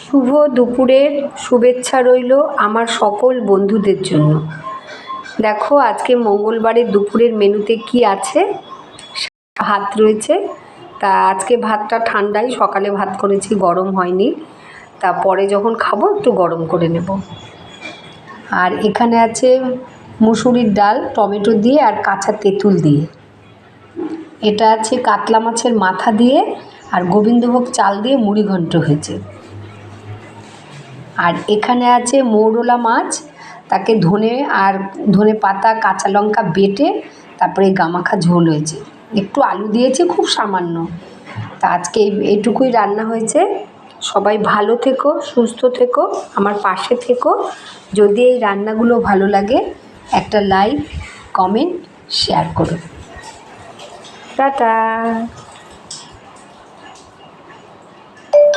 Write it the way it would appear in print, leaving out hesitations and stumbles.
শুভ দুপুরের শুভেচ্ছা রইল আমার সকল বন্ধুদের জন্য। দেখো আজকে মঙ্গলবারের দুপুরের মেনুতে কি আছে। ভাত রয়েছে, তা আজকে ভাতটা ঠান্ডাই, সকালে ভাত করেছি, গরম হয়নি, তারপরে যখন খাবো একটু গরম করে নেব। আর এখানে আছে মুসুরির ডাল টমেটো দিয়ে আর কাঁচা তেঁতুল দিয়ে। এটা আছে কাতলা মাছের মাথা দিয়ে আর গোবিন্দভোগ চাল দিয়ে মুড়ি ঘন্ট হয়েছে। আর এখানে আছে মৌরলা মাছ, তাকে ধনে পাতা কাঁচা লঙ্কা বেটে তারপরে গামাখা ঝোল হয়েছে, একটু আলু দিয়েছি খুব সামান্য। তা আজকে এইটুকুই রান্না হয়েছে। সবাই ভালো থেকো, সুস্থ থেকো, আমার পাশে থেকো। যদি এই রান্নাগুলো ভালো লাগে একটা লাইক কমেন্ট শেয়ার করো। টাটা।